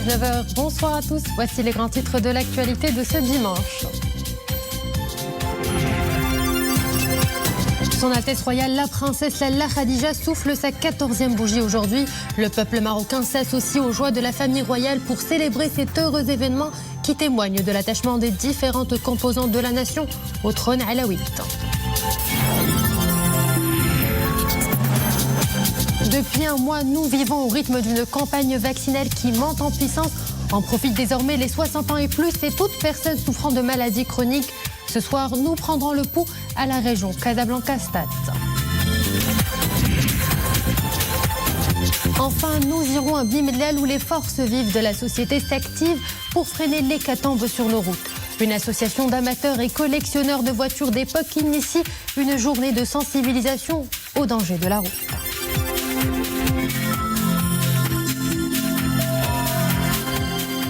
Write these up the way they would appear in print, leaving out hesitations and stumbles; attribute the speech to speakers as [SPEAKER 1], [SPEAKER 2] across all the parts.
[SPEAKER 1] 19h. Bonsoir à tous. Voici les grands titres de l'actualité de ce dimanche. Son Altesse Royale, la princesse Lalla Khadija souffle sa 14e bougie aujourd'hui. Le peuple marocain s'associe aux joies de la famille royale pour célébrer cet heureux événement qui témoigne de l'attachement des différentes composantes de la nation au trône alaouite. Depuis un mois, nous vivons au rythme d'une campagne vaccinale qui monte en puissance. En profitent désormais les 60 ans et plus et toute personne souffrant de maladies chroniques. Ce soir, nous prendrons le pouls à la région Casablanca-Stade. Enfin, nous irons à Bimlel où les forces vives de la société s'activent pour freiner l'hécatombe sur nos routes. Une association d'amateurs et collectionneurs de voitures d'époque initie une journée de sensibilisation aux dangers de la route.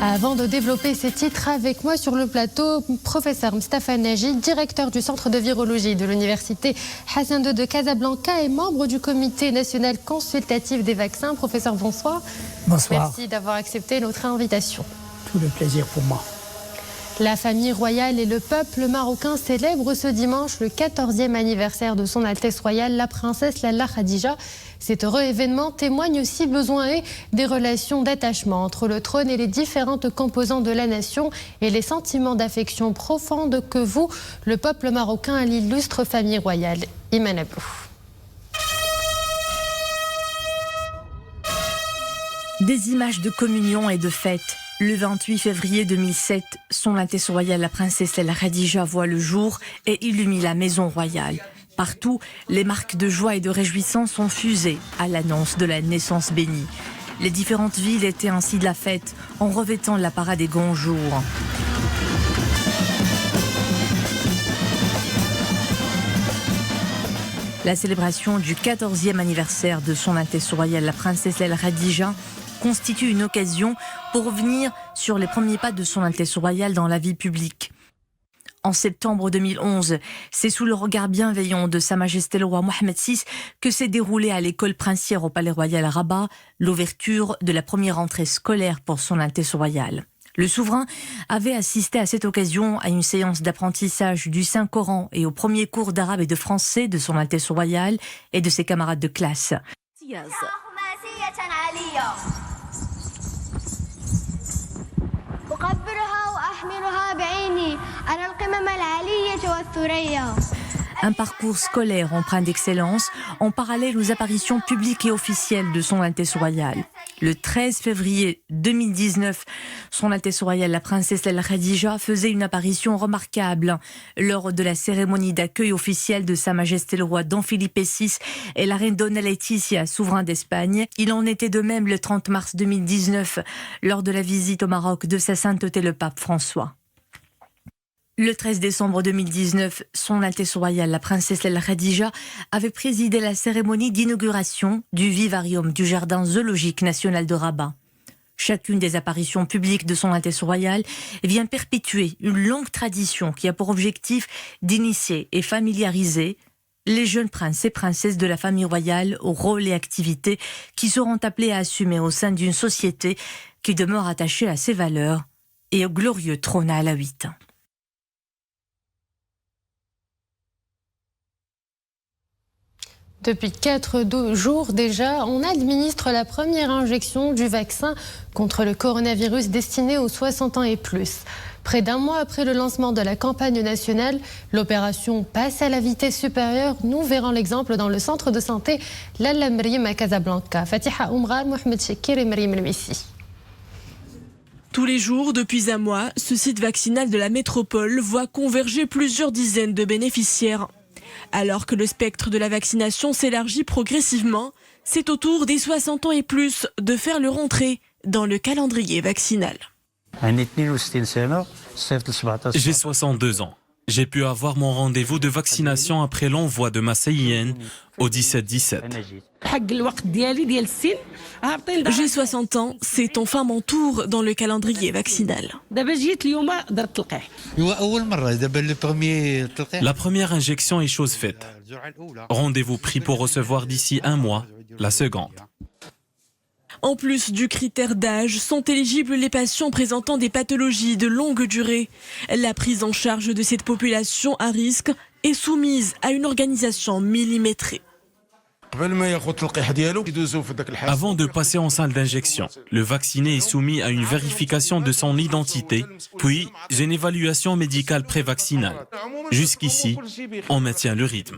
[SPEAKER 1] Avant de développer ces titres avec moi sur le plateau, professeur Mustafa Naji, directeur du centre de virologie de l'université Hassan II de Casablanca et membre du comité national consultatif des vaccins. Professeur, bonsoir.
[SPEAKER 2] Bonsoir.
[SPEAKER 1] Merci d'avoir accepté notre invitation.
[SPEAKER 2] Tout le plaisir pour moi.
[SPEAKER 1] La famille royale et le peuple marocain célèbrent ce dimanche le 14e anniversaire de son Altesse royale, la princesse Lalla Khadija. Cet heureux événement témoigne aussi, besoin est, des relations d'attachement entre le trône et les différentes composantes de la nation et les sentiments d'affection profonde que vous, le peuple marocain, à l'illustre famille royale. Iman Abou.
[SPEAKER 3] Des images de communion et de fête. Le 28 février 2007, son Altesse royale, la princesse Lalla Khadija, voit le jour et illumine la maison royale. Partout, les marques de joie et de réjouissance sont fusées à l'annonce de la naissance bénie. Les différentes villes étaient ainsi de la fête en revêtant la parade des grands jours. La célébration du 14e anniversaire de son Altesse royale, la princesse Lalla Khadija, constitue une occasion pour revenir sur les premiers pas de son Altesse royale dans la vie publique. En septembre 2011, c'est sous le regard bienveillant de Sa Majesté le roi Mohammed VI que s'est déroulée à l'école princière au Palais Royal à Rabat l'ouverture de la première rentrée scolaire pour son Altesse royale. Le souverain avait assisté à cette occasion à une séance d'apprentissage du Saint-Coran et au premier cours d'arabe et de français de son Altesse royale et de ses camarades de classe. Un parcours scolaire empreint d'excellence, en parallèle aux apparitions publiques et officielles de son Altesse royale. Le 13 février 2019, son Altesse royale, la princesse Lalla Khadija, faisait une apparition remarquable lors de la cérémonie d'accueil officielle de Sa Majesté le roi Don Felipe VI et la reine Donna Laetitia, souverain d'Espagne. Il en était de même le 30 mars 2019, lors de la visite au Maroc de Sa Sainteté le pape François. Le 13 décembre 2019, son Altesse royale, la princesse Lalla Khadija, avait présidé la cérémonie d'inauguration du vivarium du Jardin zoologique national de Rabat. Chacune des apparitions publiques de son Altesse royale vient perpétuer une longue tradition qui a pour objectif d'initier et familiariser les jeunes princes et princesses de la famille royale aux rôles et activités qui seront appelés à assumer au sein d'une société qui demeure attachée à ses valeurs et au glorieux trône alaouite.
[SPEAKER 1] Depuis 4 jours déjà, on administre la première injection du vaccin contre le coronavirus destiné aux 60 ans et plus. Près d'un mois après le lancement de la campagne nationale, l'opération passe à la vitesse supérieure. Nous verrons l'exemple dans le centre de santé Lalla Mriem à Casablanca. Fatiha Oumrar, Mohamed Chekir et Mriem El-Messi.
[SPEAKER 4] Tous les jours, depuis un mois, ce site vaccinal de la métropole voit converger plusieurs dizaines de bénéficiaires. Alors que le spectre de la vaccination s'élargit progressivement, c'est au tour des 60 ans et plus de faire leur entrée dans le calendrier vaccinal.
[SPEAKER 5] J'ai 62 ans. J'ai pu avoir mon rendez-vous de vaccination après l'envoi de ma CIN au 17-17.
[SPEAKER 4] J'ai 60 ans, c'est enfin mon tour dans le calendrier vaccinal.
[SPEAKER 5] La première injection est chose faite. Rendez-vous pris pour recevoir d'ici un mois la seconde.
[SPEAKER 4] En plus du critère d'âge, sont éligibles les patients présentant des pathologies de longue durée. La prise en charge de cette population à risque est soumise à une organisation millimétrée.
[SPEAKER 5] Avant de passer en salle d'injection, le vacciné est soumis à une vérification de son identité, puis une évaluation médicale pré-vaccinale. Jusqu'ici, on maintient le rythme.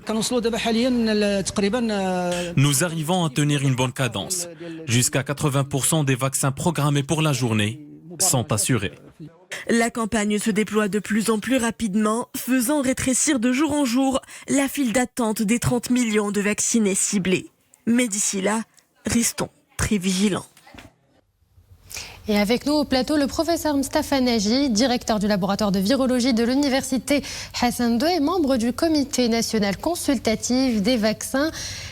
[SPEAKER 5] Nous arrivons à tenir une bonne cadence. Jusqu'à 80% des vaccins programmés pour la journée sont assurés.
[SPEAKER 4] La campagne se déploie de plus en plus rapidement, faisant rétrécir de jour en jour la file d'attente des 30 millions de vaccinés ciblés. Mais d'ici là, restons très vigilants.
[SPEAKER 1] Et avec nous au plateau, le professeur Mustapha Naji, directeur du laboratoire de virologie de l'université Hassan II et membre du comité national consultatif des vaccins.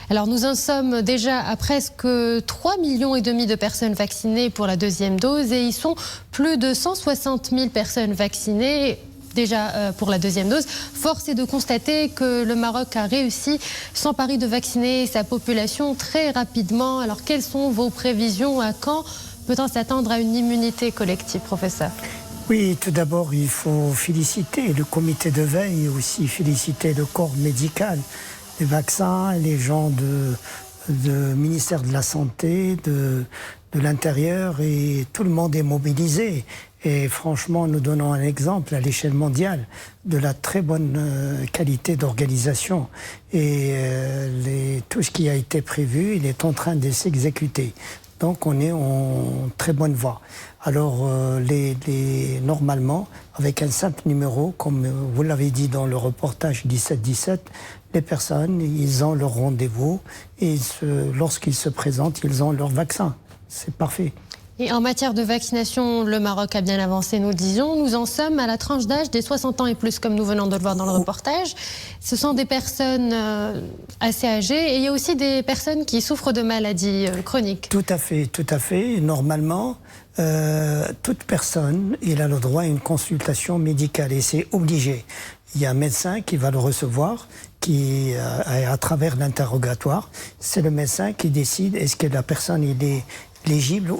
[SPEAKER 1] Alors nous en sommes déjà à presque 3,5 millions de personnes vaccinées pour la deuxième dose et ils sont plus de 160 000 personnes vaccinées déjà pour la deuxième dose. Force est de constater que le Maroc a réussi son pari de vacciner sa population très rapidement. Alors quelles sont vos prévisions? À quand peut-on s'attendre à une immunité collective, professeur?
[SPEAKER 2] Oui, tout d'abord, il faut féliciter le comité de veille et aussi féliciter le corps médical, les vaccins, les gens du ministère de la Santé, de l'Intérieur, et tout le monde est mobilisé. Et franchement, nous donnons un exemple à l'échelle mondiale de la très bonne qualité d'organisation. Et tout ce qui a été prévu, il est en train de s'exécuter. Donc on est en très bonne voie. Alors normalement, avec un simple numéro, comme vous l'avez dit dans le reportage 17-17, les personnes, ils ont leur rendez-vous et lorsqu'ils se présentent, ils ont leur vaccin. C'est parfait.
[SPEAKER 1] Et en matière de vaccination, le Maroc a bien avancé, nous le disions. Nous en sommes à la tranche d'âge des 60 ans et plus, comme nous venons de le voir dans le reportage. Ce sont des personnes assez âgées et il y a aussi des personnes qui souffrent de maladies chroniques.
[SPEAKER 2] Tout à fait, tout à fait. Normalement, toute personne, il a le droit à une consultation médicale et c'est obligé. Il y a un médecin qui va le recevoir, qui à travers l'interrogatoire, c'est le médecin qui décide est-ce que la personne est éligible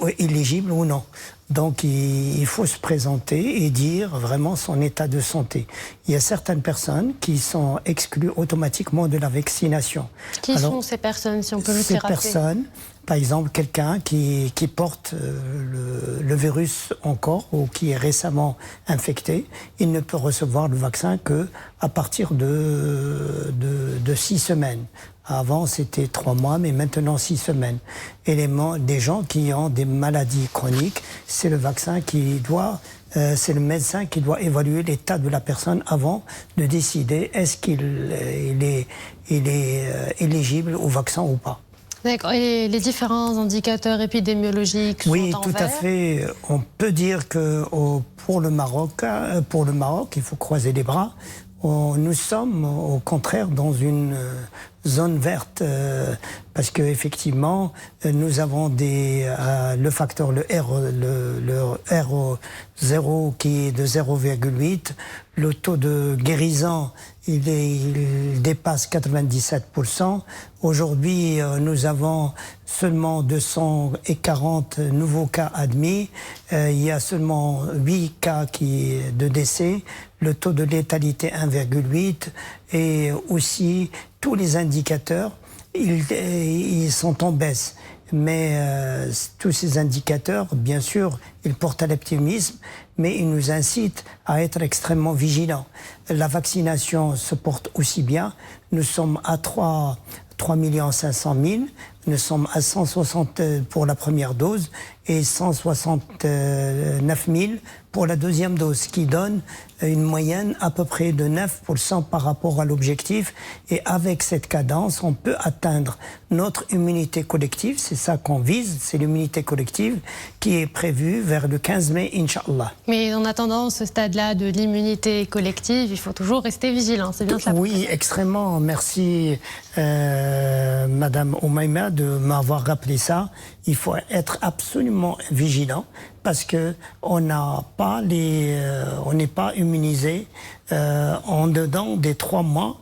[SPEAKER 2] ou non. Donc il faut se présenter et dire vraiment son état de santé. Il y a certaines personnes qui sont exclues automatiquement de la vaccination.
[SPEAKER 1] Qui sont ces personnes, si on peut le
[SPEAKER 2] Ces
[SPEAKER 1] rappeler?
[SPEAKER 2] personnes, par exemple quelqu'un qui porte le virus encore ou qui est récemment infecté, il ne peut recevoir le vaccin qu'à partir de 6 semaines. Avant, c'était 3 mois, mais maintenant 6 semaines. Et des gens qui ont des maladies chroniques, c'est le vaccin c'est le médecin qui doit évaluer l'état de la personne avant de décider est-ce qu'il est éligible au vaccin ou pas.
[SPEAKER 1] D'accord. Et les différents indicateurs épidémiologiques sont en vert?
[SPEAKER 2] Oui, tout à fait. On peut dire que pour le Maroc, il faut croiser les bras. Nous sommes au contraire dans une zone verte parce que effectivement nous avons le facteur le R0 qui est de 0,8, le taux de guérison il dépasse 97%. Aujourd'hui nous avons seulement 240 nouveaux cas admis, il y a seulement 8 cas de décès, le taux de létalité 1,8 et aussi tous les indicateurs, ils sont en baisse. Mais tous ces indicateurs, bien sûr, ils portent à l'optimisme, mais ils nous incitent à être extrêmement vigilants. La vaccination se porte aussi bien. Nous sommes à 3 500 000. Nous sommes à 160 pour la première dose et 169 000 pour la deuxième dose, ce qui donne une moyenne à peu près de 9% par rapport à l'objectif. Et avec cette cadence, on peut atteindre notre immunité collective. C'est ça qu'on vise, c'est l'immunité collective qui est prévue vers le 15 mai, Inch'Allah.
[SPEAKER 1] Mais en attendant ce stade-là de l'immunité collective, il faut toujours rester vigilant, c'est bien ça?
[SPEAKER 2] Oui, extrêmement. Merci Madame Oumaima de m'avoir rappelé ça. Il faut être absolument vigilant parce que on n'est pas immunisé en dedans des 3 mois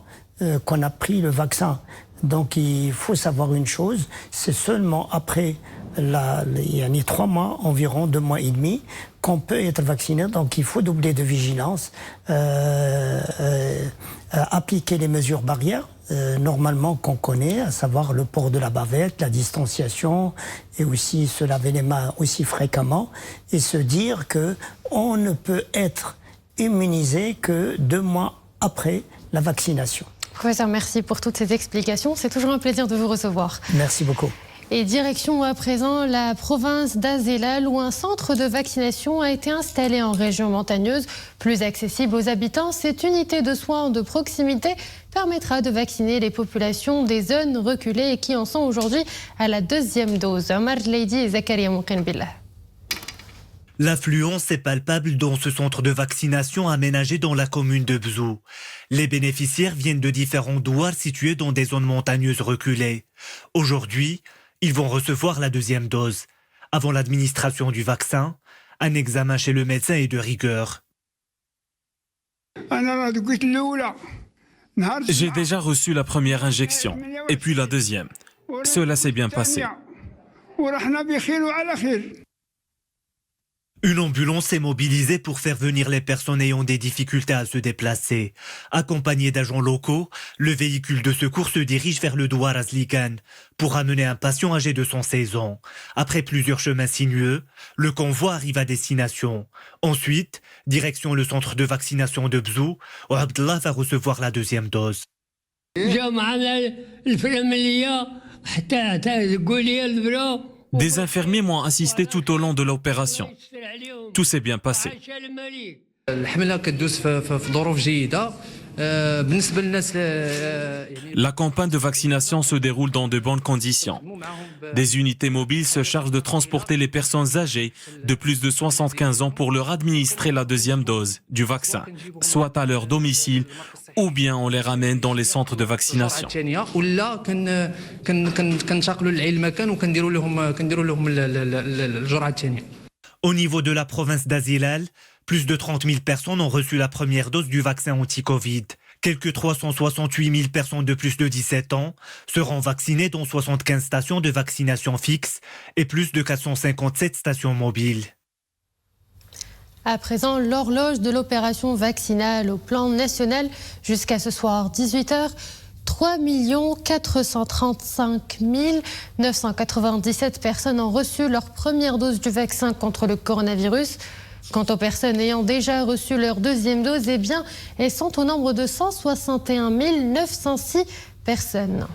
[SPEAKER 2] qu'on a pris le vaccin. Donc il faut savoir une chose, c'est seulement après il y a 3 mois, environ 2 mois et demi, qu'on peut être vacciné. Donc il faut doubler de vigilance, appliquer les mesures barrières, normalement qu'on connaît, à savoir le port de la bavette, la distanciation, et aussi se laver les mains aussi fréquemment, et se dire qu'on ne peut être immunisé que 2 mois après la vaccination.
[SPEAKER 1] Professeur, merci pour toutes ces explications. C'est toujours un plaisir de vous recevoir.
[SPEAKER 2] Merci beaucoup.
[SPEAKER 1] Et direction à présent la province d'Azelal où un centre de vaccination a été installé en région montagneuse, plus accessible aux habitants. Cette unité de soins de proximité permettra de vacciner les populations des zones reculées et qui en sont aujourd'hui à la 2e dose. Omar Leidi et Zakaria Moukenbillah.
[SPEAKER 6] L'affluence est palpable dans ce centre de vaccination aménagé dans la commune de Bzou. Les bénéficiaires viennent de différents douars situés dans des zones montagneuses reculées. Aujourd'hui, ils vont recevoir la 2e dose. Avant l'administration du vaccin, un examen chez le médecin est de rigueur.
[SPEAKER 5] J'ai déjà reçu la première injection et puis la 2e. Cela s'est bien passé.
[SPEAKER 6] Une ambulance est mobilisée pour faire venir les personnes ayant des difficultés à se déplacer. Accompagné d'agents locaux, le véhicule de secours se dirige vers le douar Azligan pour amener un patient âgé de 116 ans. Après plusieurs chemins sinueux, le convoi arrive à destination. Ensuite, direction le centre de vaccination de Bzou, où Abdallah va recevoir la 2e dose.
[SPEAKER 5] Des infirmiers m'ont assisté tout au long de l'opération. Tout s'est bien passé. La campagne de vaccination se déroule dans de bonnes conditions. Des unités mobiles se chargent de transporter les personnes âgées de plus de 75 ans pour leur administrer la 2e dose du vaccin, soit à leur domicile ou bien on les ramène dans les centres de vaccination.
[SPEAKER 6] Au niveau de la province d'Azilal, plus de 30 000 personnes ont reçu la première dose du vaccin anti-Covid. Quelques 368 000 personnes de plus de 17 ans seront vaccinées dans 75 stations de vaccination fixes et plus de 457 stations mobiles.
[SPEAKER 1] À présent, l'horloge de l'opération vaccinale au plan national jusqu'à ce soir 18h. 3 435 997 personnes ont reçu leur première dose du vaccin contre le coronavirus. Quant aux personnes ayant déjà reçu leur 2e dose, eh bien, elles sont au nombre de 161 906 personnes.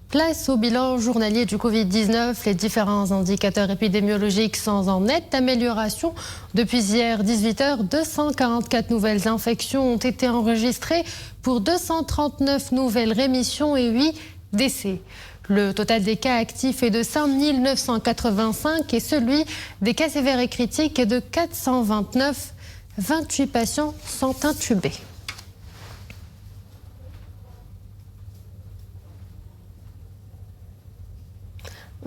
[SPEAKER 1] Place au bilan journalier du Covid-19. Les différents indicateurs épidémiologiques sont en nette amélioration. Depuis hier 18h, 244 nouvelles infections ont été enregistrées pour 239 nouvelles rémissions et 8 décès. Le total des cas actifs est de 5 985 et celui des cas sévères et critiques est de 429. 28 patients sont intubés.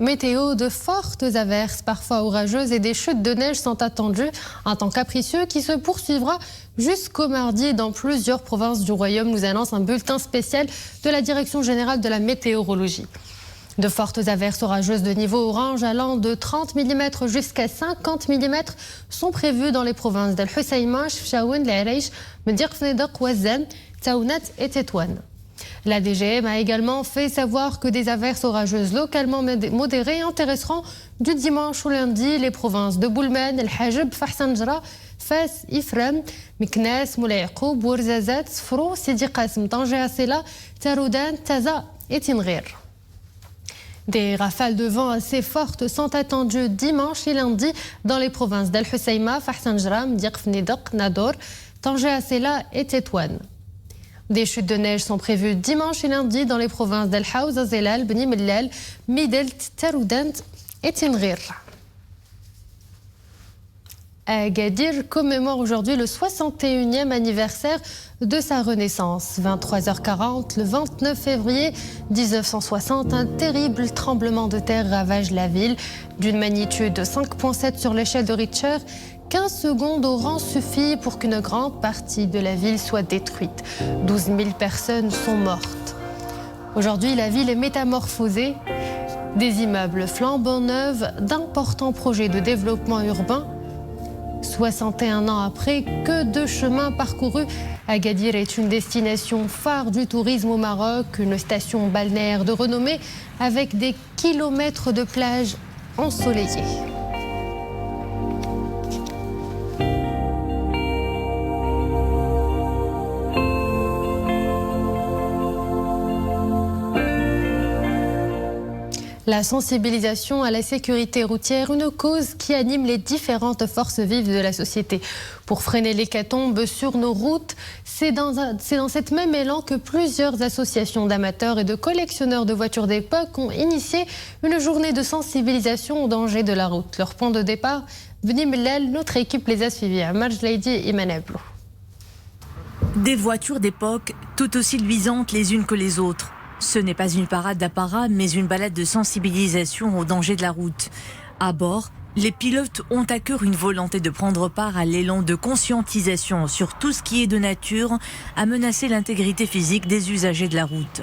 [SPEAKER 1] Météo, de fortes averses, parfois orageuses, et des chutes de neige sont attendues. Un temps capricieux qui se poursuivra jusqu'au mardi dans plusieurs provinces du royaume, nous annonce un bulletin spécial de la Direction générale de la météorologie. De fortes averses orageuses de niveau orange allant de 30 mm jusqu'à 50 mm sont prévues dans les provinces d'Al Hoceima, Chefchaouen, l'Araish, Medir Fnedaq, Ouazzane, Taounat et Tétouane. La DGM a également fait savoir que des averses orageuses localement modérées intéresseront du dimanche au lundi les provinces de Boulmen, El Hajib, Fahsanjra, Fas, Ifrem, Meknes, Moulay Yacoub, Ouarzazate, Sfrou, Sidi Qasim, Tanger Assela, Taroudan, Taza et Tinghir. Des rafales de vent assez fortes sont attendues dimanche et lundi dans les provinces d'Al Hoceima, Fahsanjra, Mdir Fnedaq, Nador, Tanger Assela et Tétouane. Des chutes de neige sont prévues dimanche et lundi dans les provinces d'Al Haouz, Azelal, Beni Mellal, Midelt, Taroudant et Tinghir. Agadir commémore aujourd'hui le 61e anniversaire de sa renaissance. 23h40, le 29 février 1960, un terrible tremblement de terre ravage la ville. D'une magnitude de 5,7 sur l'échelle de Richter, 15 secondes auront suffi pour qu'une grande partie de la ville soit détruite. 12 000 personnes sont mortes. Aujourd'hui, la ville est métamorphosée. Des immeubles flambant neufs, d'importants projets de développement urbain. 61 ans après, que de chemin parcouru. Agadir est une destination phare du tourisme au Maroc, une station balnéaire de renommée avec des kilomètres de plages ensoleillées. La sensibilisation à la sécurité routière, une cause qui anime les différentes forces vives de la société. Pour freiner l'hécatombe sur nos routes, c'est dans cette même élan que plusieurs associations d'amateurs et de collectionneurs de voitures d'époque ont initié une journée de sensibilisation aux dangers de la route. Leur point de départ, Bni Mellal, notre équipe les a suivis à Marjlaidi et Manablo.
[SPEAKER 3] Des voitures d'époque tout aussi luisantes les unes que les autres. Ce n'est pas une parade d'apparat, mais une balade de sensibilisation aux dangers de la route. À bord, les pilotes ont à cœur une volonté de prendre part à l'élan de conscientisation sur tout ce qui est de nature à menacer l'intégrité physique des usagers de la route.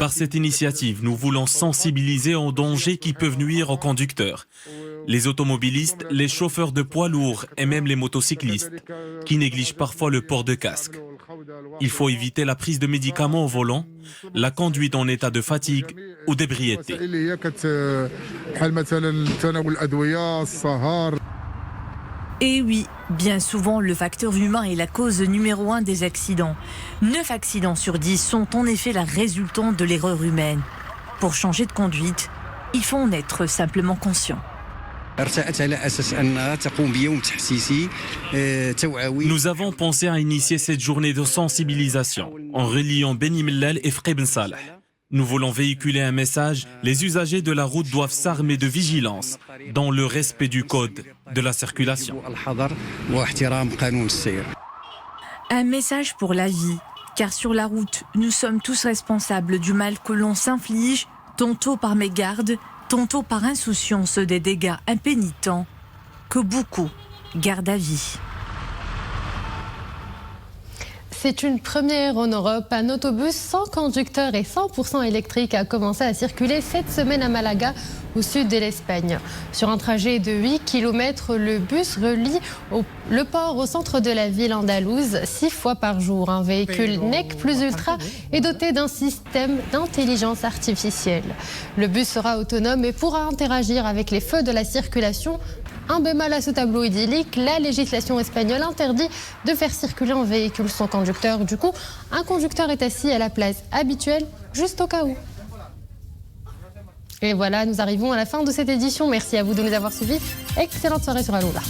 [SPEAKER 5] Par cette initiative, nous voulons sensibiliser aux dangers qui peuvent nuire aux conducteurs. Les automobilistes, les chauffeurs de poids lourds et même les motocyclistes, qui négligent parfois le port de casque. Il faut éviter la prise de médicaments au volant, la conduite en état de fatigue ou d'ébriété.
[SPEAKER 3] Et oui, bien souvent, le facteur humain est la cause numéro 1 des accidents. 9 accidents sur 10 sont en effet la résultante de l'erreur humaine. Pour changer de conduite, il faut en être simplement conscient.
[SPEAKER 5] Nous avons pensé à initier cette journée de sensibilisation en reliant Bni Mellal et Fqi Ben Salah. Nous voulons véhiculer un message. Les usagers de la route doivent s'armer de vigilance dans le respect du code de la circulation.
[SPEAKER 3] Un message pour la vie, car sur la route, nous sommes tous responsables du mal que l'on s'inflige, tantôt par mégarde, tantôt par insouciance des dégâts impénitents que beaucoup gardent à vie.
[SPEAKER 1] C'est une première en Europe. Un autobus sans conducteur et 100% électrique a commencé à circuler cette semaine à Malaga, au sud de l'Espagne. Sur un trajet de 8 km, le bus relie le port au centre de la ville andalouse 6 fois par jour. Un véhicule NEC Plus Ultra est doté d'un système d'intelligence artificielle. Le bus sera autonome et pourra interagir avec les feux de la circulation. Un bémol à ce tableau idyllique, la législation espagnole interdit de faire circuler un véhicule sans conducteur. Du coup, un conducteur est assis à la place habituelle, juste au cas où. Et voilà, nous arrivons à la fin de cette édition. Merci à vous de nous avoir suivis. Excellente soirée sur Aloula.